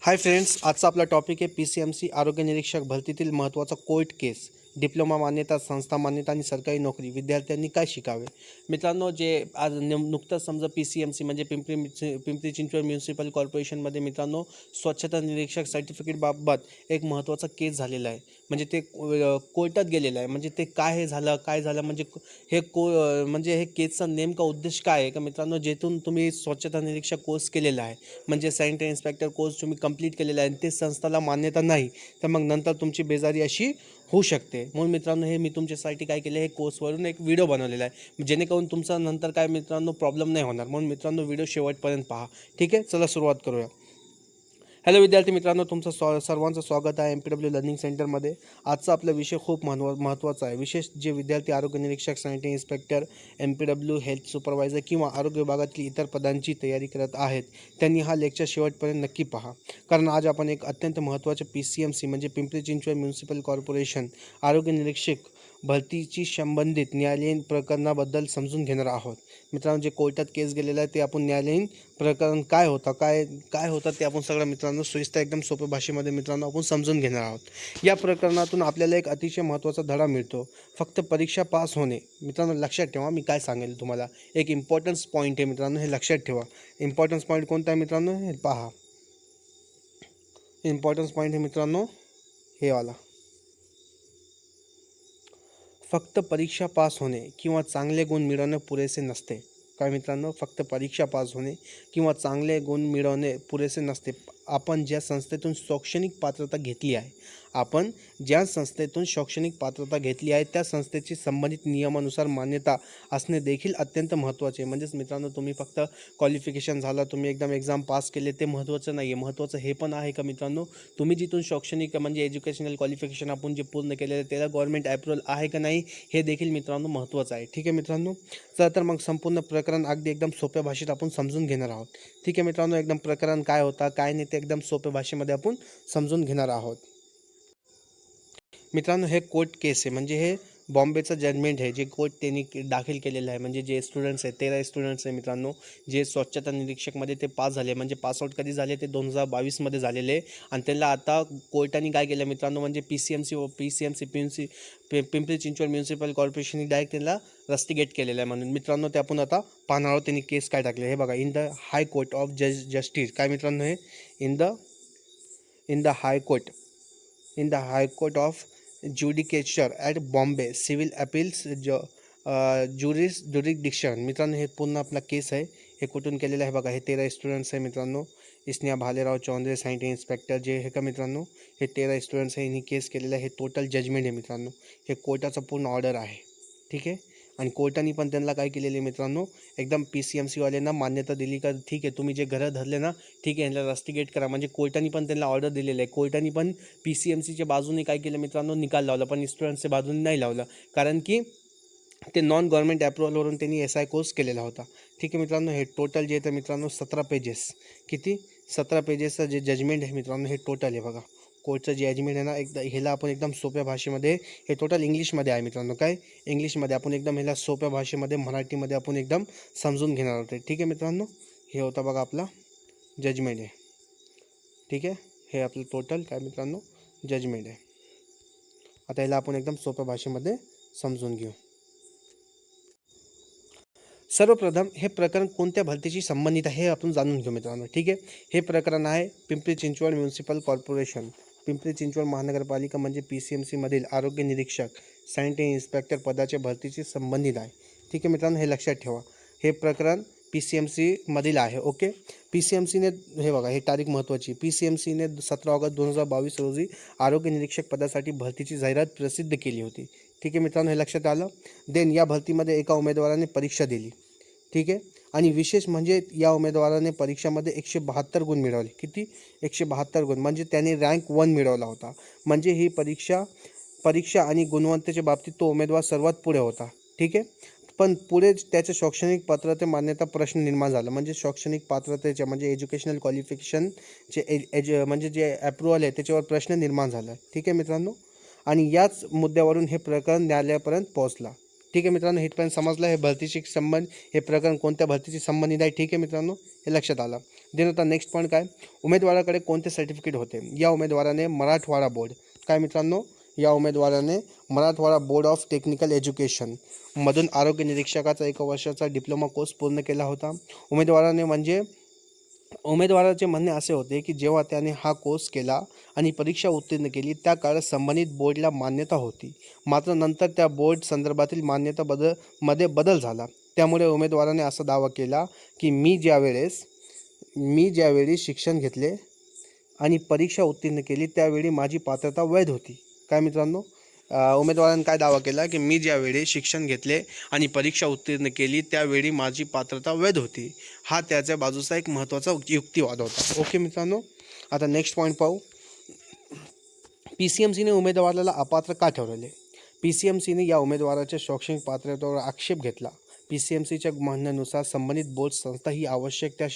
Hi friends, आजचा आपला topic आहे PCMC आरोग्य निरीक्षक भरतीतील महत्त्वाचा कोर्ट केस. डिप्लोमा मान्यता, संस्था मान्यता आणि सरकारी नोकरी विद्यार्थ्यांनी काय शिकावे. मित्रांनो, जे आज नुकतंच समजा PCMC म्हणजे पिंपरी चिंचवड म्युन्सिपल कॉर्पोरेशनमध्ये मित्रांनो स्वच्छता निरीक्षक सर्टिफिकेटबाबत एक महत्त्वाचा केस झालेला आहे. म्हणजे ते कोर्टात गेलेलं आहे. म्हणजे ते काय झालं म्हणजे म्हणजे हे केसचा नेमका उद्देश काय आहे का मित्रांनो, जेथून तुम्ही स्वच्छता निरीक्षक कोर्स केलेला आहे म्हणजे सॅनिटरी इन्स्पेक्टर कोर्स तुम्ही कंप्लीट केलेला आहे आणि ते संस्थेला मान्यता नाही, तर मग नंतर तुमची बेजारी अशी होऊ शकते. म्हणून मित्रांनो, हे मी तुमच्यासाठी काय केलं, हे कोर्सवरून एक व्हिडिओ बनवलेला आहे, जेणेकरून तुमचा नंतर काय मित्रांनो प्रॉब्लेम नाही होणार. म्हणून मित्रांनो, व्हिडिओ शेवटपर्यंत पहा. ठीक आहे, चला सुरुवात करूया. हॅलो विद्यार्थी मित्रांनो, तुमचं सर्वांचं स्वागत आहे MPW लर्निंग सेंटरमध्ये. आजचा आपला विषय खूप महत्त्वाचा आहे. विशेष जे विद्यार्थी आरोग्य निरीक्षक, sanitary inspector, MPW health supervisor किंवा आरोग्य विभागातील इतर पदांची तयारी करत आहेत, त्यांनी हा लेक्चर शेवटपर्यंत नक्की पहा. कारण आज आपण एक अत्यंत महत्त्वाचे PCMC म्हणजे पिंपरी चिंचवड म्युन्सिपल कॉर्पोरेशन आरोग्य निरीक्षक भरतीची संबंधित न्यायालयीन प्रकरणाबद्दल समजून घेणार आहोत. मित्रांनो, जे कोर्टात केस गेलेला आहे ते आपण न्यायालयीन प्रकरण काय होतं ते आपण सगळं मित्रांनो सोयीस्कर एकदम सोप्या भाषेमध्ये मित्रांनो आपण समजून घेणार आहोत. या प्रकरणातून आपल्याला एक अतिशय महत्त्वाचा धडा मिळतो. फक्त परीक्षा पास होणे. मित्रांनो, लक्षात ठेवा, मी काय सांगेल तुम्हाला एक इम्पॉर्टन्स पॉईंट आहे मित्रांनो, हे लक्षात ठेवा. इम्पॉर्टन्स पॉईंट कोणता आहे मित्रांनो, हे पहा. इम्पॉर्टन्स पॉईंट आहे मित्रांनो हे वाला. फक्त परीक्षा पास होणे किंवा चांगले गुण मिळवणे पुरेसे नसते. काय मित्रांनो, फक्त परीक्षा पास होणे किंवा चांगले गुण मिळवणे पुरेसे नसते. आपण ज्या संस्थेतून शैक्षणिक पात्रता घेतली आहे त्या संस्थेची संबंधित नियमानुसार मान्यता असणे देखील अत्यंत महत्त्वाचे. म्हणजेच मित्रांनो, तुम्ही फक्त क्वालिफिकेशन झालं, तुम्ही एकदम एक्झाम पास केले ते महत्त्वाचं नाही आहे. महत्त्वाचं हे पण आहे का मित्रांनो, तुम्ही जिथून शैक्षणिक म्हणजे एज्युकेशनल क्वालिफिकेशन आपण जे पूर्ण केलेलं त्याला गव्हर्नमेंट अप्रूव्हल आहे का नाही, हे देखील मित्रांनो महत्त्वाचं आहे. ठीक आहे मित्रांनो, चला तर मग संपूर्ण प्रकरण अगदी एकदम सोप्या भाषेत आपण समजून घेणार आहोत. ठीक आहे मित्रांनो, एकदम प्रकरण काय होता काय नाही ते एकदम सोप्या भाषेमध्ये आपण समजून घेणार आहोत. मित्रांनो, हे कोर्ट केस आहे म्हणजे हे बॉम्बेचं जजमेंट आहे, जे कोर्ट त्यांनी दाखल केलेलं आहे. म्हणजे जे स्टुडंट्स आहेत 13 स्टुडंट्स आहे मित्रांनो, जे स्वच्छता निरीक्षकमध्ये ते पास झाले. म्हणजे पासआउट कधी झाले ते 2022मध्ये झालेले आहे. आणि त्यांना आता कोर्टाने काय केलं मित्रांनो, म्हणजे पिंपरी चिंचवड म्युन्सिपल कॉर्पोरेशनने डायरेक्ट त्यांना रस्टिगेट केलेलं आहे. म्हणून मित्रांनो, ते आपण आता पाहणार आहोत त्यांनी केस काय टाकले. हे बघा, in the high court of justice. काय मित्रांनो, हे in the high court of judicature at Bombay civil appeals jurisdiction. मित्रांनो, हे पूर्ण आपला केस आहे. हे कुठून केलेलं आहे बघा, हे 13 स्टुडंट्स आहे मित्रांनो. इस्निया भालेराव चौधरी सॅनिटरी इन्स्पेक्टर जे हे का मित्रांनो, हे 13 स्टुडंट्स आहे, यांनी केस केलेलं आहे. हे टोटल जजमेंट आहे मित्रांनो. हे कोर्टाचं पूर्ण ऑर्डर आहे. ठीक आहे, आणि कोर्टाने पण त्यांना काय केलेले मित्रांनो, एकदम PCMC वाल्यांना मान्यता दिली का ठीक आहे, तुम्ही जे घरं धरले ना, ठीक आहे, यांना रस्टिगेट करा. म्हणजे कोर्टाने पण त्यांना ऑर्डर दिलेलं आहे. कोर्टाने पण PCMCच्या बाजूने काय केलं मित्रांनो, निकाल लावला, पण स्टुडंट्सच्या बाजूने नाही लावला. कारण की ते नॉन गव्हर्नमेंट अप्रुव्हलवरून त्यांनी SI कोर्स केलेला होता. ठीक आहे मित्रांनो, हे टोटल जे येतं मित्रांनो 17 पेजेस. किती? 17 पेजेसचं जे जजमेंट आहे मित्रांनो, हे टोटल आहे बघा. कोर्टचं जे जजमेंट आहे ना, ह्याला आपण एकदम सोप्या भाषेमध्ये, हे टोटल इंग्लिशमध्ये आहे मित्रांनो. काय इंग्लिशमध्ये आपण एकदम ह्याला सोप्या भाषेमध्ये मराठीमध्ये आपण एकदम समजून घेणार आहोत. ठीक आहे मित्रांनो, हे होतं बघा आपला जजमेंट आहे. ठीक आहे, हे आपलं टोटल काय मित्रांनो जजमेंट आहे. आता ह्याला आपण एकदम सोप्या भाषेमध्ये समजून घेऊ. सर्वप्रथम हे प्रकरण कोणत्या भरतीशी संबंधित आहे हे आपण जाणून घेऊ मित्रांनो. ठीक आहे, हे प्रकरण आहे पिंपरी चिंचवड म्युन्सिपल कॉर्पोरेशन, पिंपरी चिंचवड महानगरपालिका म्हणजे PCMC मधील आरोग्य निरीक्षक सॅनिटरी इन्स्पेक्टर पदाच्या भरतीशी संबंधित आहे. ठीक आहे मित्रांनो, हे लक्षात ठेवा, हे प्रकरण PCMC मधील आहे. ओके, PCMCने हे बघा, हे तारीख महत्त्वाची. PCMCने 17 ऑगस्ट 2022 रोजी आरोग्य निरीक्षक पदासाठी भरतीची जाहिरात प्रसिद्ध केली होती. ठीक आहे मित्रांनो, हे लक्षात आलं. देन या भरतीमध्ये एका उमेदवाराने परीक्षा दिली. ठीक आहे, आणि विशेष म्हणजे या उमेदवाराने परीक्षामध्ये 172 गुण मिळवले. किती? 172 गुण, म्हणजे त्याने रँक 1 मिळवला होता. म्हणजे ही परीक्षा आणि गुणवत्तेच्या बाबतीत तो उमेदवार सर्वात पुढे होता. ठीक आहे, पण पुढे त्याच्या शैक्षणिक पात्रते मान्यता प्रश्न निर्माण झाला. म्हणजे शैक्षणिक पात्रतेच्या म्हणजे एज्युकेशनल क्वालिफिकेशनचे म्हणजे जे अप्रुव्हल आहे त्याच्यावर प्रश्न निर्माण झाला. ठीक आहे मित्रांनो, आणि याच मुद्द्यावरून हे प्रकरण न्यायालयापर्यंत पोहोचला. ठीक आहे मित्रांनो, इथपर्यंत समजलं हे भरतीशी संबंध, हे प्रकरण कोणत्या भरतीशी संबंधित आहे. ठीक आहे मित्रांनो, हे लक्षात आलं. आता नेक्स्ट पॉईंट काय, उमेदवाराकडे कोणते सर्टिफिकेट होते. या उमेदवाराने मराठवाडा बोर्ड, काय मित्रांनो, या उमेदवाराने Marathwada board of technical education मधून आरोग्य निरीक्षकाचा 1 वर्षाचा डिप्लोमा कोर्स पूर्ण केला होता. उमेदवाराचे म्हणणे असे होते की जेव्हा त्याने हा कोर्स केला आणि परीक्षा उत्तीर्ण केली त्या काळात संबंधित बोर्डला मान्यता होती, मात्र नंतर त्या बोर्ड संदर्भातील मध्ये बदल झाला. त्यामुळे उमेदवाराने असा दावा केला की मी ज्यावेळी शिक्षण घेतले आणि परीक्षा उत्तीर्ण केली त्यावेळी माझी पात्रता वैध होती. काय मित्रांनो, उमेदवारांनी काय दावा केला की मी ज्यावेळी शिक्षण घेतले आणि परीक्षा उत्तीर्ण केली त्यावेळी माझी पात्रता वैध होती. हा त्याच्या बाजूचा एक महत्त्वाचा युक्तिवाद होता. ओके मित्रांनो, आता नेक्स्ट पॉईंट पाहू. PCMCने उमेदवाराला अपात्र का ठरवले. PCMCने या उमेदवाराच्या शैक्षणिक पात्रतेवर आक्षेप घेतला. PCMCच्या म्हणण्यानुसार संबंधित बोर्ड संस्था ही आवश्यक त्या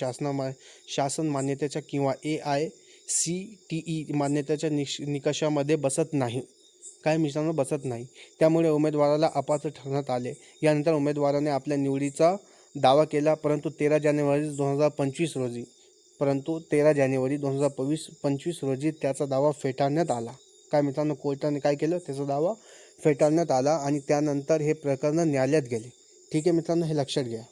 शासन मान्यतेच्या किंवा AICTE मान्यतेच्या निकषामध्ये बसत नाही. काय मित्रांनो, बसत नाही. त्यामुळे उमेदवाराला अपात्र ठरवण्यात आले. यानंतर उमेदवाराने आपल्या निवडीचा दावा केला, परंतु 13 जानेवारी 2025 रोजी त्याचा दावा फेटाळण्यात आला. काय मित्रांनो, कोर्टाने काय केलं, त्याचा दावा फेटाळण्यात आला आणि त्यानंतर हे प्रकरण न्यायालयात गेले. ठीक आहे मित्रांनो, हे लक्षात घ्या.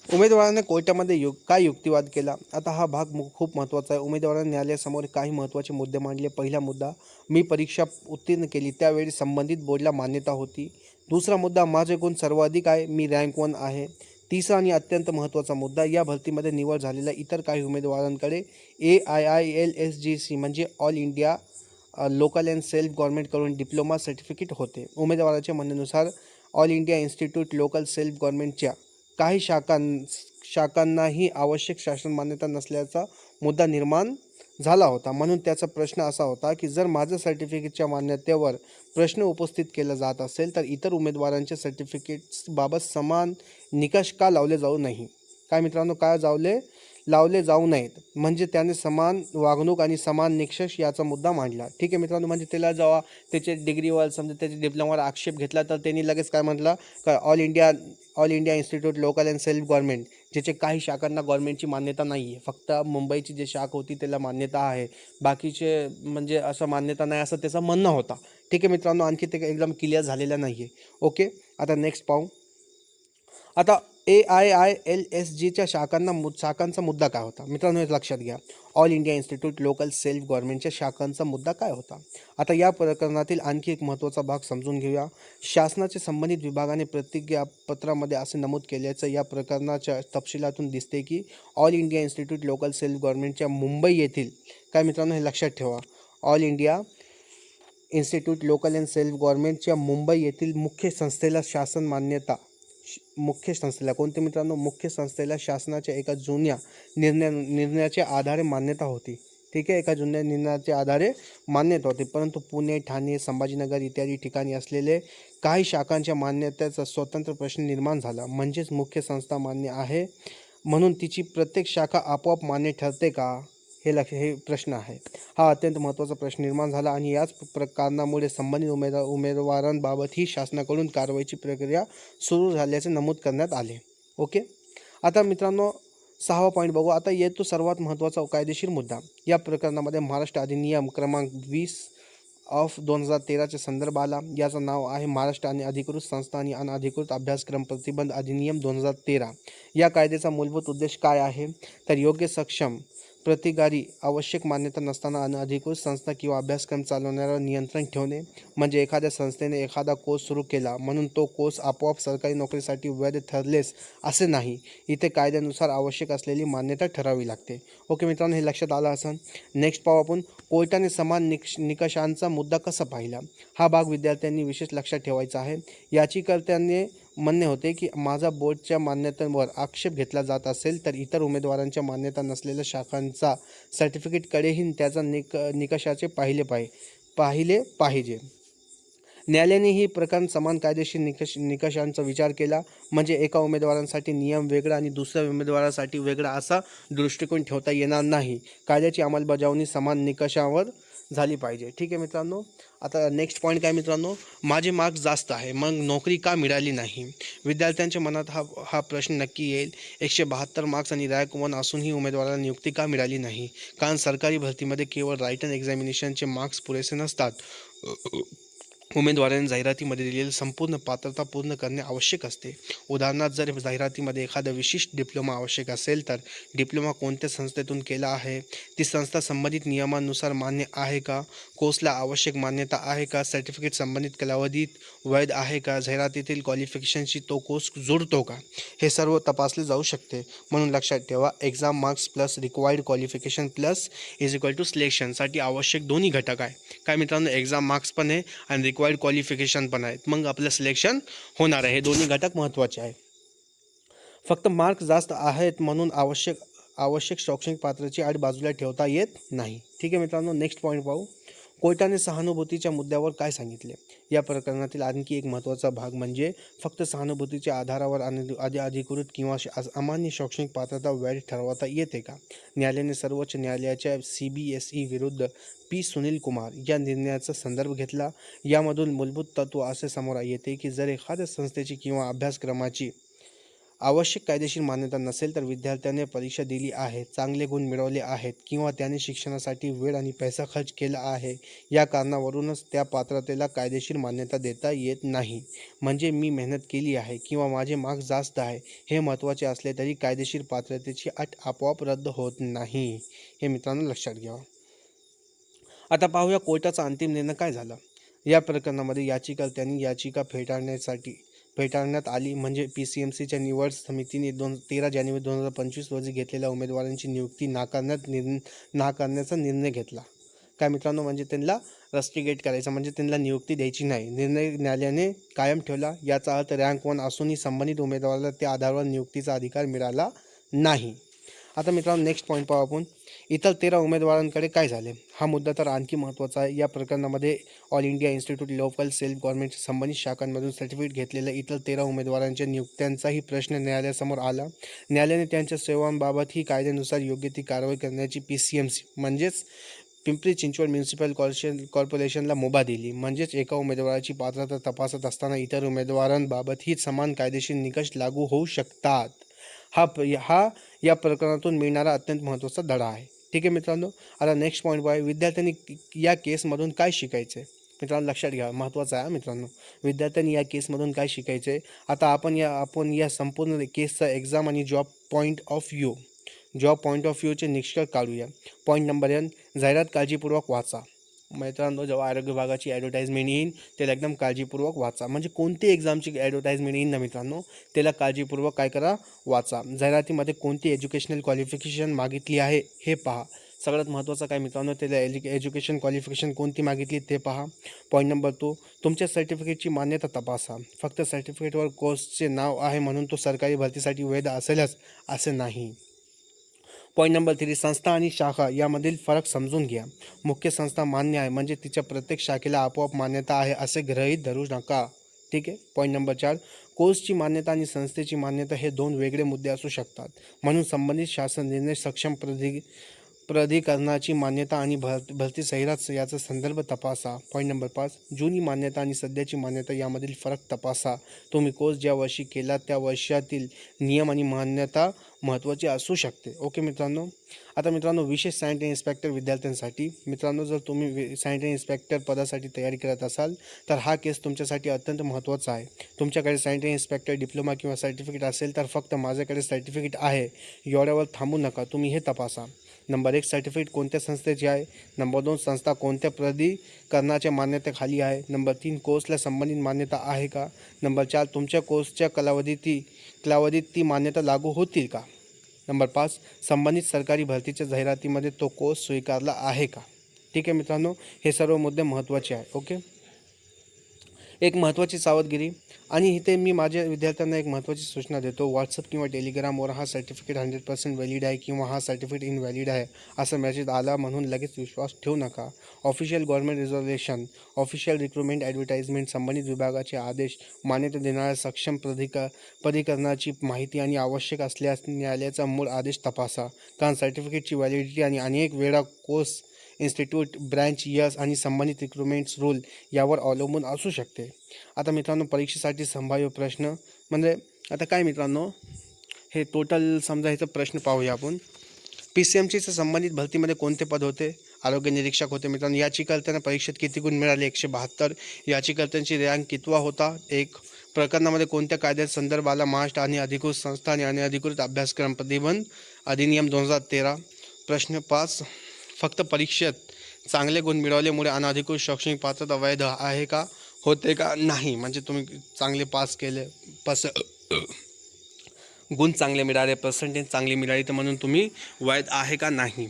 उमेदवाराने कोर्टामध्ये काय युक्तिवाद केला. आता हा भाग खूप महत्त्वाचा आहे. उमेदवाराने न्यायालयासमोर काही महत्त्वाचे मुद्दे मांडले. पहिला मुद्दा, मी परीक्षा उत्तीर्ण केली त्यावेळी संबंधित बोर्डला मान्यता होती. दुसरा मुद्दा, माझे गुण सर्वाधिक आहे, मी रँक 1 आहे. तिसरा आणि अत्यंत महत्त्वाचा मुद्दा, या भरतीमध्ये निवड झालेल्या इतर काही उमेदवारांकडे AIILSGC म्हणजे all India local and self गव्हर्नमेंटकडून डिप्लोमा सर्टिफिकेट होते. उमेदवाराच्या म्हणण्यानुसार all India institute local self गव्हर्नमेंटच्या काही शाखांनाही आवश्यक शासन मान्यता नसल्याचा मुद्दा निर्माण झाला होता. म्हणून त्याचा प्रश्न असा होता की जर माझ्या सर्टिफिकेटच्या मान्यतेवर प्रश्न उपस्थित केला जात असेल तर इतर उमेदवारांच्या सर्टिफिकेट्सबाबत समान निकष का लावले जाऊ नाही. काय मित्रांनो, काय लावले जाऊ नयेत, म्हणजे त्याने समान वागणूक आणि समान निकष याचा मुद्दा मांडला. ठीक आहे मित्रांनो, म्हणजे त्याला जेव्हा त्याच्या डिग्रीवर समजा त्याच्या डिप्लोमावर आक्षेप घेतला तर त्यांनी लगेच काय म्हटलं का all India institute local and self government, ज्याचे काही शाखांना गव्हर्नमेंटची मान्यता नाही आहे, फक्त मुंबईची जी शाख होती त्याला मान्यता आहे, बाकीचे म्हणजे असं मान्यता नाही, असं त्याचं म्हणणं होता. ठीक आहे मित्रांनो, आणखी ते एकदम क्लिअर झालेलं नाही आहे. ओके, आता नेक्स्ट पाहू. आता AIILSGच्या शाखांचा मुद्दा काय होता. मित्रांनो, हे लक्षात घ्या, all India institute local self गव्हर्नमेंटच्या शाखांचा मुद्दा काय होता. आता या प्रकरणातील आणखी एक महत्त्वाचा भाग समजून घेऊया. शासनाच्या संबंधित विभागाने प्रतिज्ञापत्रामध्ये असे नमूद केल्याचं या प्रकरणाच्या तपशिलातून दिसते की all India institute local self गव्हर्नमेंटच्या मुंबई येथील, काय मित्रांनो हे लक्षात ठेवा, all India institute local and self गव्हर्नमेंटच्या मुंबई येथील मुख्य संस्थेला कोणते मित्रांनो, मुख्य संस्थेला शासनाच्या एका जुन्या निर्णयाच्या आधारे मान्यता होती. ठीक आहे, एका जुन्या निर्णयाच्या आधारे मान्यता होती, परंतु पुणे, ठाणे, संभाजीनगर इत्यादी ठिकाणी असलेले काही शाखांच्या मान्यतेचा स्वतंत्र प्रश्न निर्माण झाला. म्हणजेच मुख्य संस्था मान्य आहे म्हणून तिची प्रत्येक शाखा आपोआप मान्य ठरते का, हे प्रश्न आहे. हा अत्यंत महत्त्वाचा प्रश्न निर्माण झाला आणि याच कारणामुळे संबंधित उमेदवारांबाबत ही शासनाकडून कारवाईची प्रक्रिया सुरू झाल्याचे नमूद करण्यात आले. ओके, आता मित्रांनो 6वा पॉईंट बघू. आता येतो सर्वात महत्त्वाचा कायदेशीर मुद्दा. या प्रकरणामध्ये महाराष्ट्र अधिनियम क्रमांक 20/2013 संदर्भ आला. याचं नाव आहे महाराष्ट्र आणि अधिकृत संस्था आणि अनधिकृत अभ्यासक्रम प्रतिबंध अधिनियम 2013. या कायद्याचा मूलभूत उद्देश काय आहे तर योग्य सक्षम प्रतिकारी आवश्यक मान्यता नसताना अनधिकृत संस्था किंवा अभ्यासक्रम चालवण्यावर नियंत्रण ठेवणे. म्हणजे एखाद्या संस्थेने एखादा कोर्स सुरू केला म्हणून तो कोर्स आपोआप सरकारी नोकरीसाठी वैध ठरलेच असे नाही. इथे कायद्यानुसार आवश्यक असलेली मान्यता ठरावी लागते. ओके मित्रांनो, हे लक्षात आलं असेल. नेक्स्ट पाहू आपण, कोर्टाने समान निकषांचा मुद्दा कसा पाहिला. हा भाग विद्यार्थ्यांनी विशेष लक्षात ठेवायचा आहे. याचिकाकर्त्याने म्हणणे होते की माझा बोर्डच्या मान्यतेवर आक्षेप घेतला जात असेल तर इतर उमेदवारांच्या मान्यता नसलेल्या शाखांचा सर्टिफिकेटकडेही त्याचा निकषाचे पाहिले पाहिजे. न्यायालयाने ही प्रकरण समान कायदेशीर निकषांचा विचार केला. म्हणजे एका उमेदवारांसाठी नियम वेगळा आणि दुसऱ्या उमेदवारासाठी वेगळा असा दृष्टिकोन ठेवता येणार नाही. कायद्याची अंमलबजावणी समान निकषांवर झाली पाहिजे. ठीक आहे मित्रांनो. आता नेक्स्ट पॉईंट काय मित्रांनो, माझे मार्क्स जास्त आहे मग नोकरी का मिळाली नाही. विद्यार्थ्यांच्या मनात हा हा प्रश्न नक्की येईल. 172 मार्क्स आणि रँक 1 असूनही उमेदवाराला नियुक्ती का मिळाली नाही. कारण सरकारी भरतीमध्ये केवळ रायटन एक्झामिनेशनचे मार्क्स पुरेसे नसतात. उमेदवारांनी जाहिरातीमध्ये दिलेली संपूर्ण पात्रता पूर्ण करणे आवश्यक असते. उदाहरणार्थ जर जाहिरातीमध्ये एखादा विशिष्ट डिप्लोमा आवश्यक असेल तर डिप्लोमा कोणत्या संस्थेतून केला आहे, ती संस्था संबंधित नियमांनुसार मान्य आहे का, कोर्सला आवश्यक मान्यता आहे का, सर्टिफिकेट संबंधित कालावधीत वैध आहे का, जाहिरातीतील क्वालिफिकेशनशी तो कोर्स जुळतो का, हे सर्व तपासले जाऊ शकते. म्हणून लक्षात ठेवा, exam marks plus required qualification plus is equal to सिलेक्शनसाठी आवश्यक दोन्ही घटक आहे. काय मित्रांनो, एक्झाम मार्क्स पण आहे आणि रिक्वायर्ड क्वालिफिकेशन पण आहेत. मग आपलं सिलेक्शन होणार आहे. हे दोन्ही घटक महत्त्वाचे आहे. फक्त मार्क्स जास्त आहेत म्हणून आवश्यक शैक्षणिक पात्रतेची अट बाजूला ठेवता येत नाही. ठीक आहे मित्रांनो. नेक्स्ट पॉईंट पाहू. कोर्टाने सहानुभूतीच्या मुद्द्यावर काय सांगितले. या प्रकरणातील आणखी एक महत्त्वाचा भाग म्हणजे फक्त सहानुभूतीच्या आधारावर अधिकृत किंवा अमान्य शैक्षणिक पात्रता वैध ठरवता येते का. न्यायालयाने सर्वोच्च न्यायालयाच्या CBSE विरुद्ध P. सुनील कुमार या निर्णयाचा संदर्भ घेतला. यामधून मूलभूत तत्त्व असे समोर येते की जर एखाद्या संस्थेची किंवा अभ्यासक्रमाची आवश्यक कायदेशीर मान्यता नसेल तर विद्यार्थ्याने परीक्षा दिली आहे, चांगले गुण मिळवले आहेत किंवा त्याने शिक्षणासाठी वेळ आणि पैसा खर्च केला आहे, या कारणावरूनच त्या पात्रतेला कायदेशीर मान्यता देता येत नाही. म्हणजे मी मेहनत केली आहे किंवा माझे मार्क्स जास्त आहे हे महत्त्वाचे असले तरी कायदेशीर पात्रतेची अट आपोआप रद्द होत नाही. हे मित्रांनो लक्षात घ्या. आता पाहूया कोर्टाचा अंतिम निर्णय काय झाला. या प्रकरणामध्ये याचिकाकर्त्यांनी याचिका फेटाळण्यात आली. म्हणजे PCMCच्या निवड समितीने 13 जानेवारी 2025 रोजी घेतलेल्या उमेदवारांची नियुक्ती नाकारण्याचा निर्णय घेतला. काय मित्रांनो, म्हणजे त्यांना रस्टिगेट करायचं, म्हणजे त्यांना नियुक्ती द्यायची नाही. निर्णय न्यायालयाने कायम ठेवला. याचा अर्थ रँक 1 असूनही संबंधित उमेदवाराला त्या आधारावर नियुक्तीचा अधिकार मिळाला नाही. आता मित्रांनो नेक्स्ट पॉईंट पाहू आपण. इतर 13 उमेदवारांकडे काय झाले. हा मुद्दा तर आणखी महत्त्वाचा आहे. या प्रकरणामध्ये all India institute local self गव्हर्नमेंटच्या संबंधित शाखांमधून सर्टिफिकेट घेतलेल्या इतर 13 उमेदवारांच्या नियुक्त्यांचाही प्रश्न न्यायालयासमोर आला. न्यायालयाने त्यांच्या सेवांबाबत ही कायद्यानुसार योग्य ती कारवाई करण्याची PCMC म्हणजेच पिंपरी चिंचवड म्युनिसिपल कॉर्पोरेशनला मुभा दिली. म्हणजेच एका उमेदवाराची पात्रता तपासत असताना इतर उमेदवारांबाबतही समान कायदेशीर निकष लागू होऊ शकतात. हा या प्रकरणातून मिळणारा अत्यंत महत्त्वाचा धडा आहे. ठीक आहे मित्रांनो. आता नेक्स्ट पॉईंट आहे, विद्यार्थ्यांनी या केसमधून काय शिकायचे. मित्रांनो लक्षात घ्या, महत्त्वाचं आहे मित्रांनो. विद्यार्थ्यांनी या केसमधून काय शिकायचे. आता आपण या संपूर्ण केसचा एक्झाम आणि जॉब पॉईंट ऑफ व्ह्यूचे निष्कर्ष काढूया. पॉईंट नंबर 1, जाहिरात काळजीपूर्वक वाचा. मित्रांनो, जेव्हा आरोग्य विभागाची ॲडव्हर्टाइजमेंट येईल त्याला एकदम काळजीपूर्वक वाचा. म्हणजे कोणती एक्झामची ॲडव्हर्टाइजमेंट येईल ना मित्रांनो, त्याला काळजीपूर्वक काय करा, वाचा. जाहिरातीमध्ये कोणती एज्युकेशनल क्वालिफिकेशन मागितली आहे हे पहा. सगळ्यात महत्त्वाचं काय मित्रांनो, त्याला एज्युकेशन क्वालिफिकेशन कोणती मागितली ते पहा. पॉईंट नंबर 2, तुमच्या सर्टिफिकेटची मान्यता तपासा. फक्त सर्टिफिकेटवर कोर्सचे नाव आहे म्हणून तो सरकारी भरतीसाठी वैध असेलच असे नाही. पॉईंट नंबर 3, संस्था आणि शाखा यामधील फरक समजून घ्या. मुख्य संस्था मान्य आहे म्हणजे तिच्या प्रत्येक शाखेला आपोआप मान्यता आहे असे गृहीत धरू नका. ठीक आहे. पॉईंट नंबर 4, कोर्सची मान्यता आणि संस्थेची मान्यता हे 2 वेगळे मुद्दे असू शकतात. म्हणून संबंधित शासन निर्णय सक्षम प्राधिकरणाची मान्यता आणि भरती जाहिरात याचा संदर्भ तपासा. पॉईंट नंबर 5, जुनी मान्यता आणि सध्याची मान्यता यामधील फरक तपासा. तुम्ही कोर्स ज्या वर्षी केला त्या वर्षातील नियम आणि मान्यता महत्त्वाची असू शकते. ओके मित्रांनो. आता मित्रांनो, विशेष सॅनिटरी इन्स्पेक्टर विद्यार्थ्यांसाठी. मित्रांनो, जर तुम्ही सॅनिटरी इन्स्पेक्टर पदासाठी तयारी करत असाल तर हा केस तुमच्यासाठी अत्यंत महत्त्वाचा आहे. तुमच्याकडे सॅनिटरी इन्स्पेक्टर डिप्लोमा किंवा सर्टिफिकेट असेल तर फक्त माझ्याकडे सर्टिफिकेट आहे एवढ्यावर थांबू नका. तुम्ही हे तपासा. नंबर 1, सर्टिफिकेट कोणत्या संस्थेचे आहे. नंबर 2, संस्था कोणत्या प्राधिकरणाच्या मान्यतेखाली आहे. नंबर 3, कोर्सला संबंधित मान्यता आहे का. नंबर 4, तुमच्या कोर्सच्या कालावधीत ती मान्यता लागू होतील का. नंबर 5, संबंधित सरकारी भरतीच्या जाहिरातीमध्ये तो कोर्स स्वीकारला आहे का. ठीक आहे मित्रांनो, हे सर्व मुद्दे महत्त्वाचे आहे. ओके. एक महत्त्वाची सावधगिरी, आणि इथे मी माझ्या विद्यार्थ्यांना एक महत्त्वाची सूचना देतो. व्हॉट्सअप किंवा टेलिग्रामवर हा सर्टिफिकेट 100% व्हॅलिड आहे किंवा हा सर्टिफिकेट इनव्हॅलिड आहे असा मेसेज आला म्हणून लगेच विश्वास ठेवू नका. Official government reservation, official recruitment advertisement, संबंधित विभागाचे आदेश, मान्यता देणाऱ्या सक्षम प्राधिकरणाची माहिती आणि आवश्यक असल्यास न्यायालयाचा मूळ आदेश तपासा. कारण सर्टिफिकेटची व्हॅलिडिटी आणि अनेक वेळा कोर्स इन्स्टिट्यूट, ब्रँच, इयर्स आणि संबंधित रिक्रुटमेंट्स रूल यावर अवलंबून असू शकते. आता मित्रांनो, परीक्षेसाठी संभाव्य प्रश्न म्हणजे आता काय मित्रांनो, हे टोटल समजा ह्याचा प्रश्न पाहूया आपण. PCMCच्या संबंधित भरतीमध्ये कोणते पद होते? आरोग्य निरीक्षक होते मित्रांनो. याचिकाकर्त्यांना परीक्षेत किती गुण मिळाले? 172. याचिकाकर्त्यांची रँक कितवा होता? 1. प्रकरणामध्ये कोणत्या कायद्याचा संदर्भ आला? महाराष्ट्र आणि अधिकृत संस्था आणि अनधिकृत अभ्यासक्रम प्रतिबंध अधिनियम 2013. प्रश्न 5. फक्त परीक्षेत चांगले गुण मिळवल्यामुळे अनधिकृत शैक्षणिक पात्रता वैध आहे का? होते का? नाही. म्हणजे तुम्ही चांगले पास केले, गुण चांगले मिळाले, पर्सेंटेज चांगली मिळाली तर म्हणून तुम्ही वैध आहे का? नाही.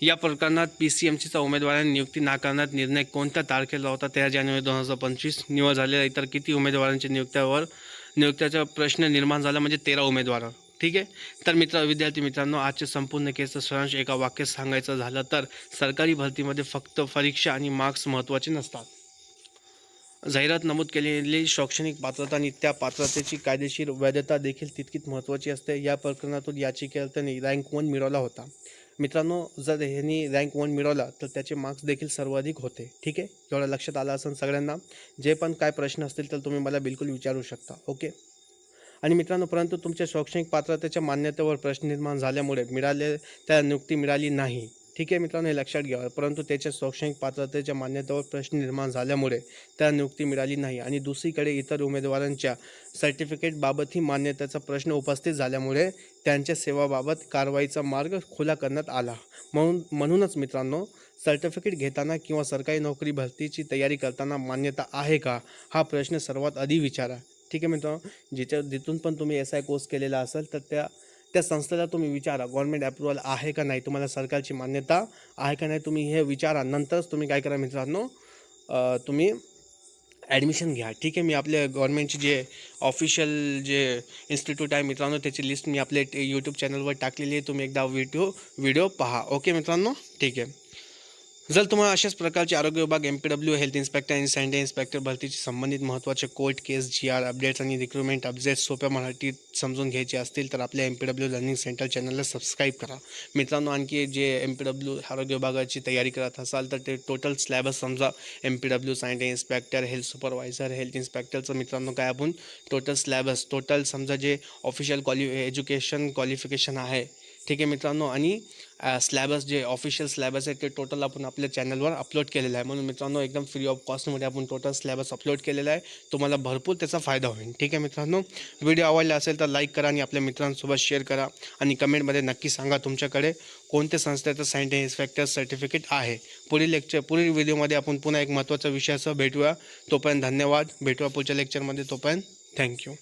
या प्रकरणात PCMCचा उमेदवारांनी नियुक्ती नाकारण्यात निर्णय कोणत्या तारखेला होता? 13 जानेवारी 2025. निवड झालेल्या इतर किती उमेदवारांच्या नियुक्त्याचा प्रश्न निर्माण झाला? म्हणजे 13 उमेदवार. ठीक आहे. तर विद्यार्थी मित्रांनो, आजचे संपूर्ण केसचं सारांश एका वाक्यात सांगायचं झालं तर सरकारी भरतीमध्ये फक्त परीक्षा आणि मार्क्स महत्त्वाचे नसतात. जाहिरात नमूद केलेली शैक्षणिक पात्रता आणि त्या पात्रतेची कायदेशीर वैधता देखील तितकीच महत्त्वाची असते. या प्रकरणातून याचिकाकर्त्याने रँक 1 मिळवला होता. मित्रांनो, जर ह्यांनी रँक 1 मिळवला तर त्याचे मार्क्स देखील सर्वाधिक होते. ठीक आहे. एवढं लक्षात आलं असेल सगळ्यांना. जे पण काय प्रश्न असतील तर तुम्ही मला बिलकुल विचारू शकता. ओके. आणि मित्रांनो, परंतु तुमच्या शैक्षणिक पात्रतेच्या मान्यतेवर प्रश्न निर्माण झाल्यामुळे त्या नियुक्ती मिळाली नाही. ठीक आहे मित्रांनो, हे लक्षात घ्या. परंतु त्याच्या शैक्षणिक पात्रतेच्या मान्यतेवर प्रश्न निर्माण झाल्यामुळे त्या नियुक्ती मिळाली नाही. आणि दुसरीकडे इतर उमेदवारांच्या सर्टिफिकेटबाबतही मान्यतेचा प्रश्न उपस्थित झाल्यामुळे त्यांच्या सेवाबाबत कारवाईचा मार्ग खुला करण्यात आला. म्हणूनच मित्रांनो, सर्टिफिकेट घेताना किंवा सरकारी नोकरी भरतीची तयारी करताना मान्यता आहे का, हा प्रश्न सर्वात आधी विचारा. ठीक आहे मित्रांनो. जिथून पण तुम्ही SI कोर्स केलेला असेल तर त्या संस्थेला तुम्ही विचारा, गव्हर्नमेंट अप्रुव्हल आहे का नाही, तुम्हाला सरकारची मान्यता आहे का नाही, तुम्ही हे विचारा. नंतरच तुम्ही काय करा मित्रांनो, तुम्ही ॲडमिशन घ्या. ठीक आहे. मी आपल्या गव्हर्नमेंटचे जे ऑफिशियल जे इन्स्टिट्यूट आहे मित्रांनो, त्याची लिस्ट मी आपल्या यूट्यूब चॅनलवर टाकलेली आहे. तुम्ही एकदा व्हिडिओ पहा. ओके मित्रांनो. ठीक आहे. जर तुम्हाला अशाच प्रकारचे आरोग्य विभाग, MPW, हेल्थ इन्स्पेक्टर आणि सॅनिटरी इन्स्पेक्टर भरतीशी संबंधित महत्त्वाचे कोर्ट केस, GR अपडेट्स आणि रिक्रुटमेंट अपडेट्स सोप्या मराठीत समजून घ्यायचे असतील तर आपल्या MPW लर्निंग सेंटर चॅनलला सबस्क्राईब करा. मित्रांनो, आणखी जे MPW आरोग्य विभागाची तयारी करत असाल तर ते टोटल स्लॅबस समजा MPW, sanitary inspector, health supervisor, health इन्स्पेक्टरचं मित्रांनो काय आपण टोटल समजा जे ऑफिशियल एज्युकेशन क्वालिफिकेशन आहे. ठीक आहे मित्रांनो. आणि स्लॅबस जे ऑफिशियल स्लॅबस आहे ते टोटल आपण आपल्या चॅनलवर अपलोड केलेलं आहे. म्हणून मित्रांनो, एकदम फ्री ऑफ कॉस्टमध्ये आपण टोटल स्लॅबस अपलोड केलेला आहे. तुम्हाला भरपूर त्याचा फायदा होईल. ठीक आहे मित्रांनो. व्हिडिओ आवडला असेल तर लाईक करा आणि आपल्या मित्रांसोबत शेअर करा. आणि कमेंटमध्ये नक्की सांगा तुमच्याकडे कोणत्या संस्थेचं सॅनिटरी इन्स्पेक्टर सर्टिफिकेट आहे. पुढील व्हिडिओमध्ये आपण पुन्हा एक महत्त्वाचा विषयासह भेटूया. तोपर्यंत धन्यवाद. भेटूया पुढच्या लेक्चरमध्ये. तोपर्यंत थँक्यू.